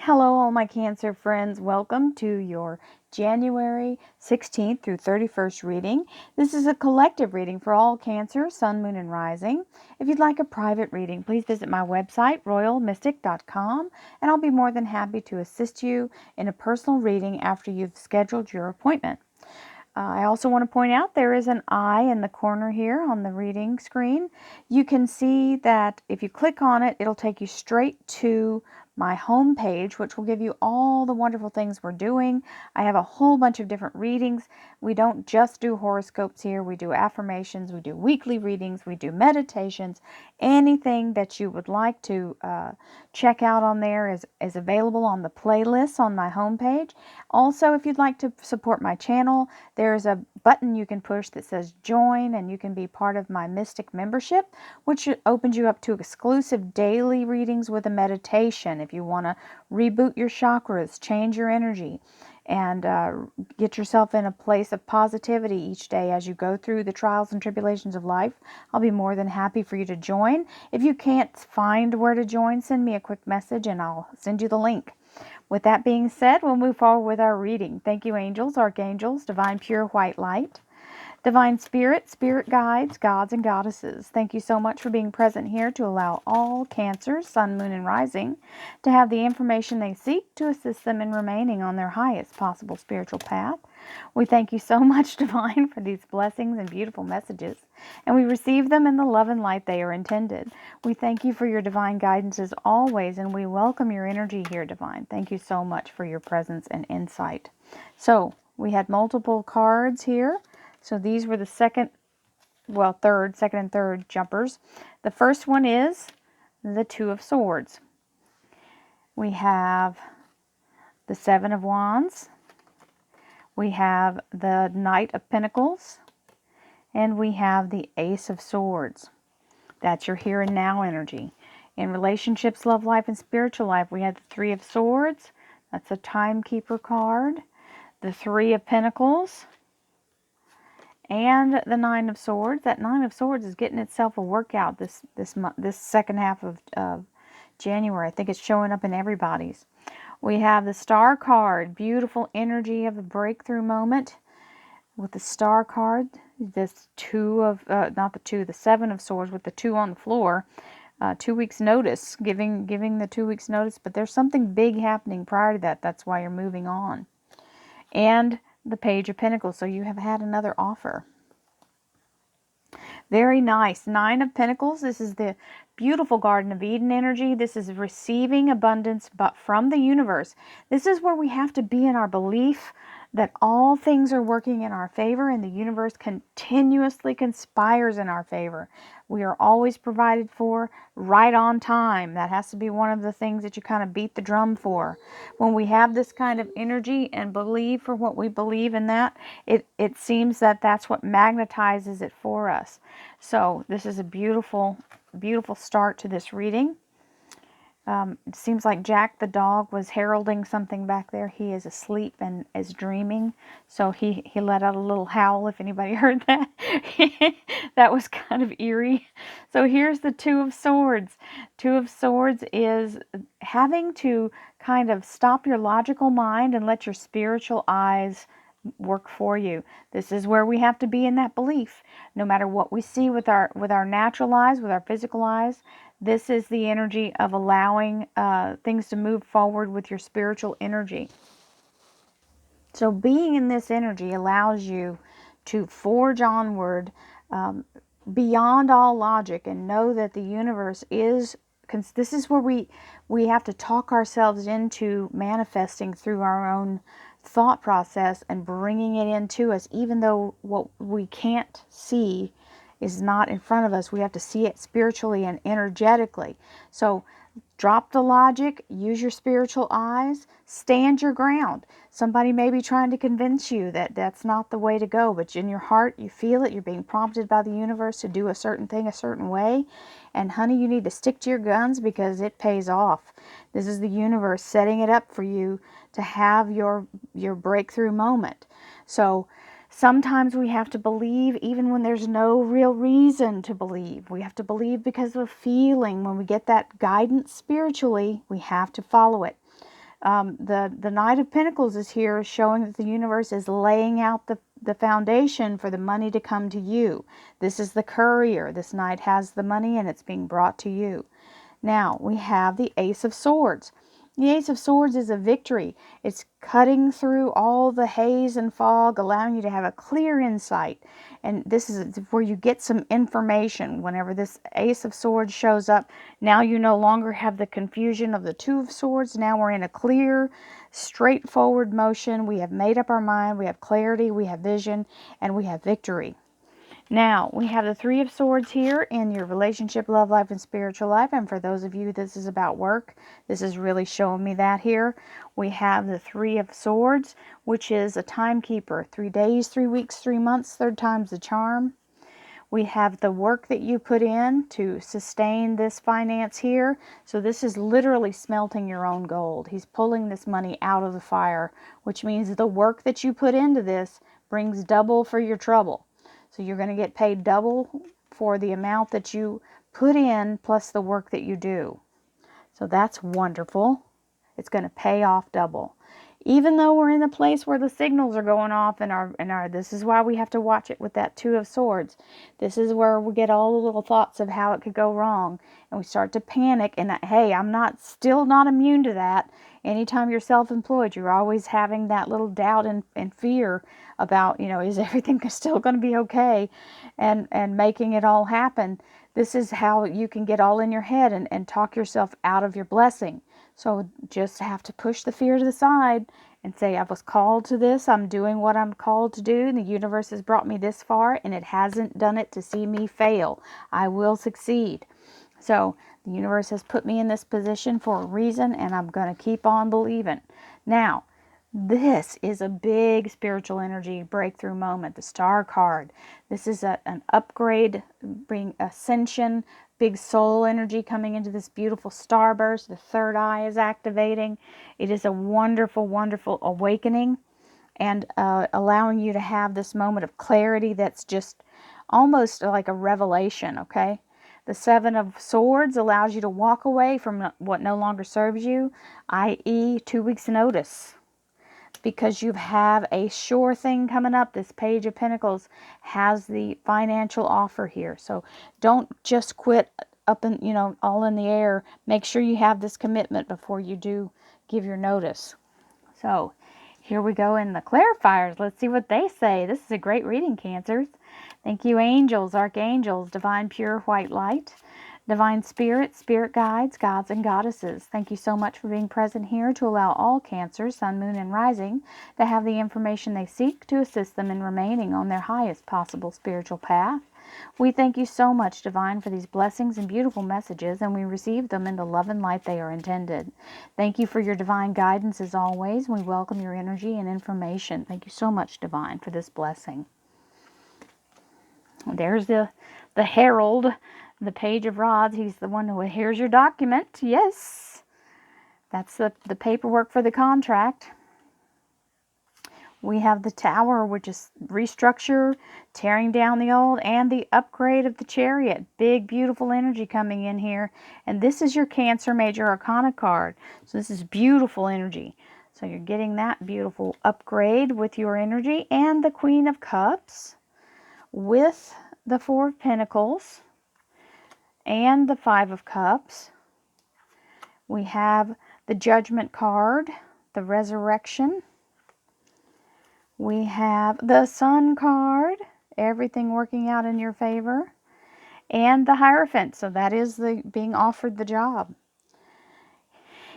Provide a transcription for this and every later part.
Hello, all my Cancer friends. Welcome to your January 16th through 31st reading. This is a collective reading for all Cancer, Sun, Moon, and Rising. If you'd like a private reading, please visit my website, royalmystic.com, and I'll be more than happy to assist you in a personal reading after you've scheduled your appointment. I also want to point out there is an eye in the corner here on the reading screen. You can see that if you click on it, it'll take you straight to my home page, which will give you all the wonderful things we're doing. I have a whole bunch of different readings. We don't just do horoscopes here. We do affirmations, we do weekly readings, we do meditations. Anything that you would like to check out on there is available on the playlist on my homepage. Also, if you'd like to support my channel, there's a button you can push that says join, and you can be part of my Mystic membership, which opens you up to exclusive daily readings with a meditation if you want to reboot your chakras, change your energy, and get yourself in a place of positivity each day as you go through the trials and tribulations of life. I'll be more than happy for you to join. If you can't find where to join, send me a quick message and I'll send you the link. With that being said, we'll move forward with our reading. Thank you, angels, archangels, divine pure white light, divine spirit, spirit guides, gods and goddesses. Thank you so much for being present here to allow all Cancer, Sun, Moon, and Rising to have the information they seek to assist them in remaining on their highest possible spiritual path. We thank you so much, Divine, for these blessings and beautiful messages, and we receive them in the love and light they are intended. We thank you for your divine guidance as always, and we welcome your energy here, Divine. Thank you so much for your presence and insight. So, we had multiple cards here. So these were the second and third jumpers. The first one is the Two of Swords. We have the Seven of Wands. We have the Knight of Pentacles. And we have the Ace of Swords. That's your here and now energy. In relationships, love life, and spiritual life, we have the Three of Swords. That's a Timekeeper card. The Three of Pentacles. And the Nine of Swords. That Nine of Swords is getting itself a workout this second half of January. I think it's showing up in everybody's. We have the Star card. Beautiful energy of a breakthrough moment. With the Star card, this the Seven of Swords with the two on the floor. 2 weeks notice, giving the 2 weeks notice. But there's something big happening prior to that. That's why you're moving on. And the Page of Pentacles, so you have had another offer. Very nice. Nine of Pentacles, this is the beautiful Garden of Eden energy. This is receiving abundance but from the universe. This is where we have to be in our belief that all things are working in our favor and the universe continuously conspires in our favor. We are always provided for, right on time. That has to be one of the things that you kind of beat the drum for. When we have this kind of energy and believe for what we believe in that, it seems that that's what magnetizes it for us. So this is a beautiful, beautiful start to this reading. It seems like Jack the dog was heralding something back there. He is asleep and is dreaming. So he let out a little howl, if anybody heard that. That was kind of eerie. So here's the Two of Swords. Two of Swords is having to kind of stop your logical mind and let your spiritual eyes work for you. This is where we have to be in that belief. No matter what we see with our natural eyes, with our physical eyes, this is the energy of allowing things to move forward with your spiritual energy. So being in this energy allows you to forge onward beyond all logic and know that the universe is, this is where we have to talk ourselves into manifesting through our own thought process and bringing it into us, even though what we can't see is not in front of us. We have to see it spiritually and energetically. So drop the logic, use your spiritual eyes, stand your ground. Somebody may be trying to convince you that that's not the way to go, but in your heart you feel it. You're being prompted by the universe to do a certain thing a certain way. And honey, you need to stick to your guns because it pays off. This is the universe setting it up for you to have your breakthrough moment. So sometimes we have to believe even when there's no real reason to believe. We have to believe because of a feeling. When we get that guidance spiritually, we have to follow it. The Knight of Pentacles is here, showing that the universe is laying out the foundation for the money to come to you. This is the courier. This knight has the money and it's being brought to you. Now, we have the Ace of Swords. The Ace of Swords is a victory. It's cutting through all the haze and fog, allowing you to have a clear insight. And this is where you get some information. Whenever this Ace of Swords shows up, now you no longer have the confusion of the Two of Swords. Now we're in a clear, straightforward motion. We have made up our mind. We have clarity. We have vision. And we have victory. Now, we have the Three of Swords here in your relationship, love life, and spiritual life. And for those of you, this is about work. This is really showing me that here. We have the Three of Swords, which is a timekeeper. 3 days, 3 weeks, 3 months, third time's the charm. We have the work that you put in to sustain this finance here. So this is literally smelting your own gold. He's pulling this money out of the fire, which means the work that you put into this brings double for your trouble. So you're going to get paid double for the amount that you put in plus the work that you do. So that's wonderful. It's going to pay off double. Even though we're in a place where the signals are going off this is why we have to watch it with that Two of Swords. This is where we get all the little thoughts of how it could go wrong. And we start to panic. And hey, I'm still not immune to that. Anytime you're self-employed, you're always having that little doubt and fear about, is everything still going to be okay? And making it all happen. This is how you can get all in your head and talk yourself out of your blessing. So just have to push the fear to the side and say, I was called to this. I'm doing what I'm called to do. And the universe has brought me this far and it hasn't done it to see me fail. I will succeed. So the universe has put me in this position for a reason and I'm going to keep on believing. Now, this is a big spiritual energy breakthrough moment, the Star card. This is an upgrade, bring ascension, big soul energy coming into this beautiful starburst. The third eye is activating. It is a wonderful, wonderful awakening and allowing you to have this moment of clarity that's just almost like a revelation, okay? The Seven of Swords allows you to walk away from what no longer serves you, i.e. 2 weeks notice. Because you have a sure thing coming up. This Page of Pentacles has the financial offer here. So don't just quit up and, all in the air. Make sure you have this commitment before you do give your notice. So here we go in the clarifiers. Let's see what they say. This is a great reading, Cancers. Thank you, angels, archangels, divine pure white light. Divine Spirit, Spirit Guides, Gods and Goddesses, thank you so much for being present here to allow all Cancers, Sun, Moon, and Rising to have the information they seek to assist them in remaining on their highest possible spiritual path. We thank you so much, Divine, for these blessings and beautiful messages, and we receive them in the love and light they are intended. Thank you for your divine guidance as always. We welcome your energy and information. Thank you so much, Divine, for this blessing. There's the Herald. The Page of Rods, he's the one who, here's your document. Yes. That's the paperwork for the contract. We have the Tower, which is restructure, tearing down the old, and the upgrade of the Chariot. Big, beautiful energy coming in here. And this is your Cancer Major Arcana card. So this is beautiful energy. So you're getting that beautiful upgrade with your energy. And the Queen of Cups with the Four of Pentacles. And the Five of Cups. We have the Judgment card, the Resurrection. We have the Sun card, everything working out in your favor. And the Hierophant, so that is being offered the job.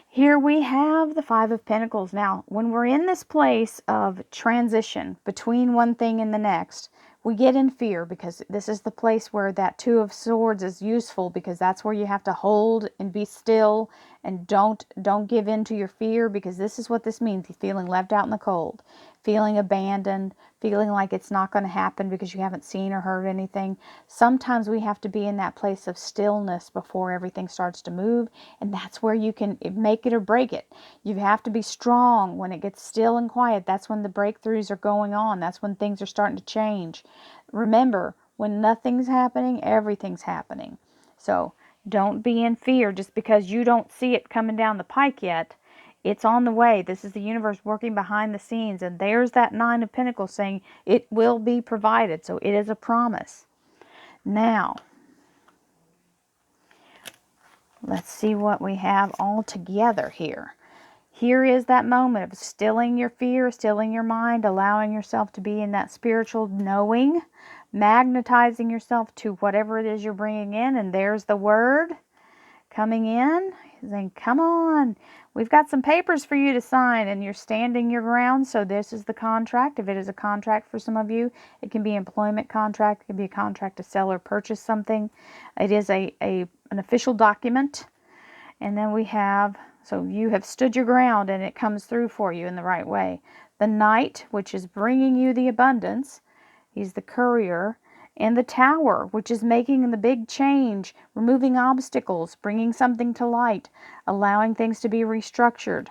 Here we have the Five of Pentacles. Now, when we're in this place of transition between one thing and the next, we get in fear because this is the place where that Two of Swords is useful, because that's where you have to hold and be still and don't give in to your fear, because this is what this means. You're feeling left out in the cold, feeling abandoned, feeling like it's not going to happen because you haven't seen or heard anything. Sometimes we have to be in that place of stillness before everything starts to move, and that's where you can make it or break it. You have to be strong when it gets still and quiet. That's when the breakthroughs are going on. That's when things are starting to change. Remember, when nothing's happening, everything's happening. So don't be in fear just because you don't see it coming down the pike yet. It's on the way. This is the universe working behind the scenes. And there's that Nine of Pentacles saying it will be provided. So it is a promise. Now, let's see what we have all together here. Here is that moment of stilling your fear, stilling your mind, allowing yourself to be in that spiritual knowing, magnetizing yourself to whatever it is you're bringing in. And there's the word coming in, saying, come on, we've got some papers for you to sign, and you're standing your ground. So this is the contract. If it is a contract for some of you, it can be an employment contract, it can be a contract to sell or purchase something. It is an official document. And then we have, so you have stood your ground and it comes through for you in the right way. The Knight, which is bringing you the abundance. He's the courier. And the Tower, which is making the big change, removing obstacles, bringing something to light, allowing things to be restructured.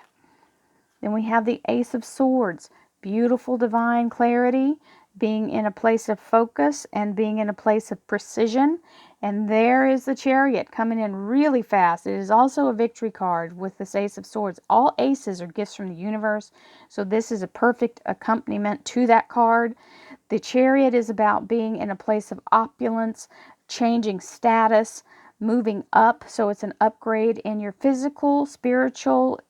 Then we have the Ace of Swords, beautiful divine clarity, being in a place of focus and being in a place of precision. And there is the Chariot coming in really fast. It is also a victory card with this Ace of Swords. All aces are gifts from the universe, so this is a perfect accompaniment to that card. The Chariot is about being in a place of opulence, changing status, moving up. So it's an upgrade in your physical, spiritual,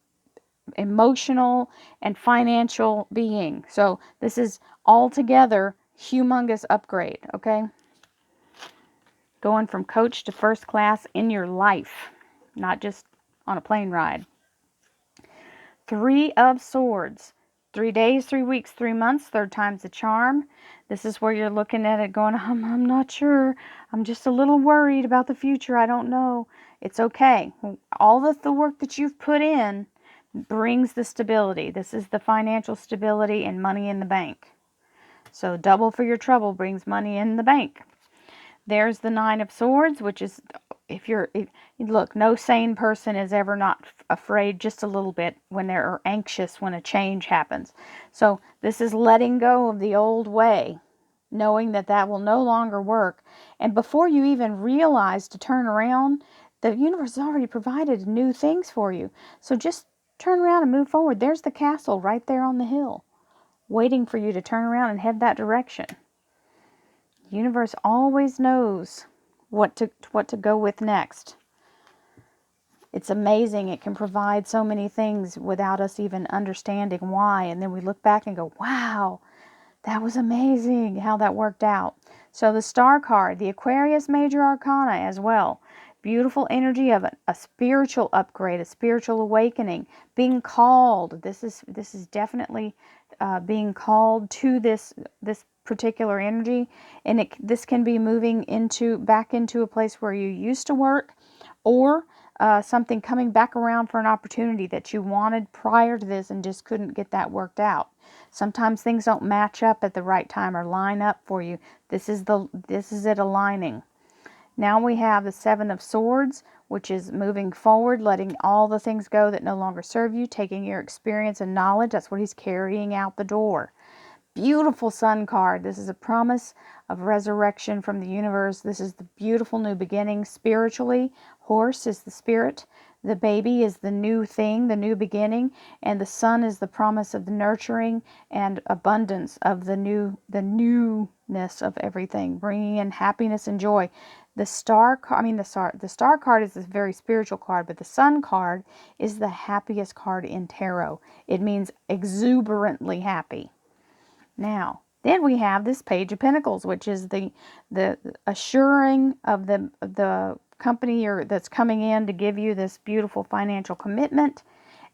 emotional, and financial being. So this is altogether humongous upgrade, okay? Going from coach to first class in your life, not just on a plane ride. Three of Swords. 3 days, 3 weeks, 3 months, third time's the charm. This is where you're looking at it going, I'm not sure. I'm just a little worried about the future. I don't know. It's okay. All the work that you've put in brings the stability. This is the financial stability and money in the bank. So double for your trouble brings money in the bank. There's the Nine of Swords, which is, look, no sane person is ever not afraid just a little bit when they're anxious when a change happens. So this is letting go of the old way, knowing that that will no longer work. And before you even realize to turn around, the universe has already provided new things for you. So just turn around and move forward. There's the castle right there on the hill, waiting for you to turn around and head that direction. The universe always knows what to go with next. It's amazing. It can provide so many things without us even understanding why. And then we look back and go, wow, that was amazing how that worked out. So the Star card, the Aquarius Major Arcana as well. Beautiful energy of a spiritual upgrade, a spiritual awakening, being called. This is definitely being called to this particular energy, and this can be moving back into a place where you used to work, or something coming back around for an opportunity that you wanted prior to this and just couldn't get that worked out. Sometimes things don't match up at the right time or line up for you. This is it aligning. Now we have the Seven of Swords, which is moving forward, letting all the things go that no longer serve you, taking your experience and knowledge. That's what he's carrying out the door. Beautiful Sun card. This is a promise of resurrection from the universe. This is the beautiful new beginning spiritually. Horse is the spirit. The baby is the new thing, the new beginning. And the sun is the promise of the nurturing and abundance of the newness of everything, bringing in happiness and joy. The star card is a very spiritual card, but the sun card is the happiest card in tarot. It means exuberantly happy. Now, then we have this Page of Pentacles, which is the assuring of the company that's coming in to give you this beautiful financial commitment,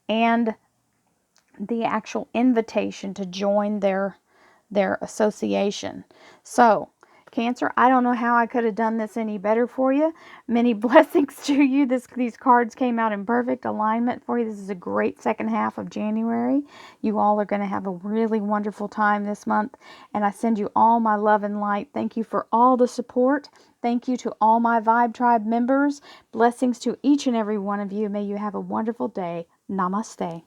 and the actual invitation to join their association. So, Cancer, I don't know how I could have done this any better for you. Many blessings to you. These cards came out in perfect alignment for you. This is a great second half of January. You all are going to have a really wonderful time this month. And I send you all my love and light. Thank you for all the support. Thank you to all my Vibe Tribe members. Blessings to each and every one of you. May you have a wonderful day. Namaste.